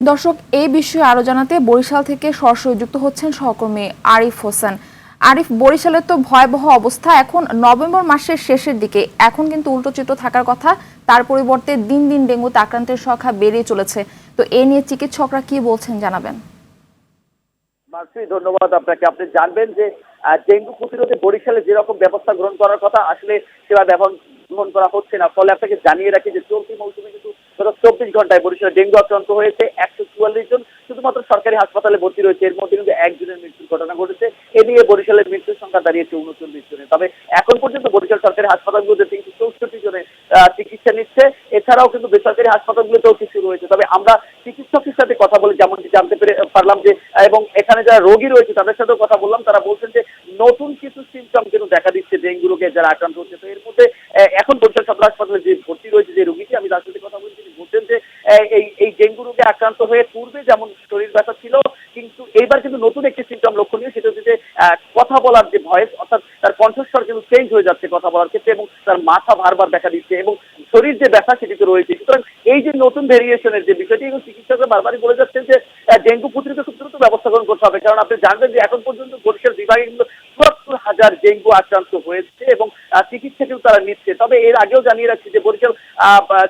দর্শক, এই বিষয়ে আরো জানাতে বরিশাল থেকে সরাসরি যুক্ত হচ্ছেন সহকর্মী আরিফ হোসেন। আরিফ, বরিশালের তো ভয়াবহ অবস্থা। এখন নভেম্বর মাসের শেষের দিকে, এখন কিন্তু উল্টো চিত্র থাকার কথা। তার পরিবর্তে দিন দিন ডেঙ্গুতে আক্রান্তের সংখ্যা বেড়ে চলেছে। তো এ নিয়ে চিকিৎসকরা কি বলছেন জানাবেন। ধন্যবাদ আপনাকে। আপনি জানবেন যে ডেঙ্গু প্রতিরোধে বরিশালে যেরকম ব্যবস্থা গ্রহণ করার কথা আসলে সেভাবে গ্রহণ করা হচ্ছে না। ফলে আপনাকে জানিয়ে রাখি যে চলতি মৌসুমে কিন্তু গত 24 ঘন্টায় বরিশালে ডেঙ্গু আক্রান্ত হয়েছে 144 জন। শুধুমাত্র সরকারি হাসপাতালে ভর্তি রয়েছে, এর মধ্যে কিন্তু একজনের মৃত্যুর ঘটনা ঘটেছে। এ নিয়ে বরিশালের মৃত্যুর সংখ্যা দাঁড়িয়েছে 39 জনে। তবে এখন পর্যন্ত বরিশাল সরকারি হাসপাতালগুলোতে 364 জনের চিকিৎসা নিচ্ছে। এছাড়াও কিন্তু বেসরকারি হাসপাতালগুলোতেও কিছু রয়েছে। তবে আমরা চিকিৎসকের সাথে কথা বলে যেমনটি জানতে পারলাম যে এবং এখানে যারা রোগী রয়েছে তাদের সাথেও কথা বললাম, তারা বলছেন যে নতুন কিছু সিমটম কিন্তু দেখা দিচ্ছে ডেঙ্গু রোগে যারা আক্রান্ত হচ্ছে। তো এর মধ্যে এখন বরিশাল সদর হাসপাতালে যে ভর্তি রয়েছে যে রোগীটি, আমি তার সাথে কথা বলছি, তিনি বলছেন যে এই ডেঙ্গু রোগে আক্রান্ত হয়ে পূর্বে যেমন শরীর ব্যথা ছিল, কিন্তু এইবার কিন্তু নতুন একটি সিমটম লক্ষণীয়, সেটা হচ্ছে যে কথা বলার যে ভয়েস, অর্থাৎ তার কণ্ঠস্বর কিন্তু চেঞ্জ হয়ে যাচ্ছে কথা বলার ক্ষেত্রে, এবং তার মাথা বারবার দেখা দিচ্ছে এবং শরীর যে ব্যথা সেটি তো রয়েছে। সুতরাং এই যে নতুন ভেরিয়েশনের যে বিষয়টি, এবং চিকিৎসকরা বারবারই বলে যাচ্ছেন যে ডেঙ্গু প্রতিরোধে খুব দ্রুত ব্যবস্থা গ্রহণ করতে হবে। কারণ আপনি জানবেন যে এখন পর্যন্ত বরিশাল বিভাগে কিন্তু ৭৪,০০০ ডেঙ্গু আক্রান্ত হয়েছে এবং চিকিৎসা কিন্তু তারা নিচ্ছে। তবে এর আগেও জানিয়ে রাখছি যে বরিশাল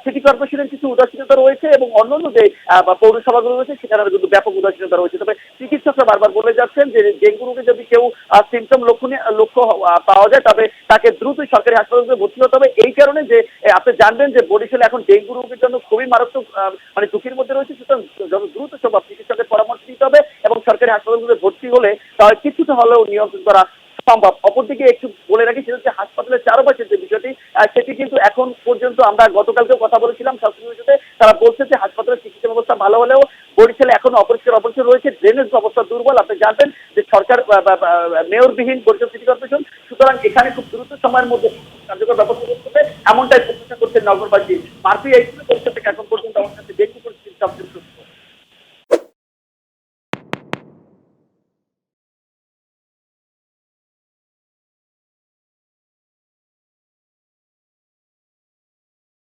সিটি কর্পোরেশনের কিছু উদাসীনতা রয়েছে এবং অন্যান্য যে পৌরসভাগুলো রয়েছে সেখানে কিন্তু ব্যাপক উদাসীনতা রয়েছে। তবে চিকিৎসকরা বারবার বলে যাচ্ছেন যে ডেঙ্গু রোগে যদি কেউ সিমটম লক্ষ্য পাওয়া যায়, তবে তাকে দ্রুতই সরকারি হাসপাতালে ভর্তি হতে হবে। এই কারণে যে আপনি জানবেন যে বরিশাল এখন ডেঙ্গু রোগের জন্য খুবই মারাত্মক ঝুঁকির মধ্যে রয়েছে। সুতরাং যত দ্রুত সম্ভব চিকিৎসকের পরামর্শ দিতে হবে এবং সরকারি হাসপাতালগুলোতে ভর্তি হলে তাহলে কিছুটা হলেও নিয়ন্ত্রণ করা সম্ভব। অপরদিকে একটু বলে রাখি, সেটা হচ্ছে হাসপাতালের চারপাশের যে বিষয়টি, সেটি কিন্তু এখন পর্যন্ত আমরা গতকালকেও কথা বলেছিলাম স্বাস্থ্য, তারা বলছে যে হাসপাতালের চিকিৎসা ব্যবস্থা ভালো হলেও বরিশালে এখনো অপরিষ্কার রয়েছে, ড্রেনেজ ব্যবস্থা দুর্বল। আপনি জানবেন যে সরকার মেয়রবিহীন বরিশাল সিটি কর্পোরেশন। সুতরাং এখানে খুব দ্রুত সময়ের মধ্যে কার্যকর ব্যবস্থা করতে হবে, এমনটাই প্রত্যাশা করছেন নগরবাসী। মার্ফি এই পরিস্থিতি থেকে এখন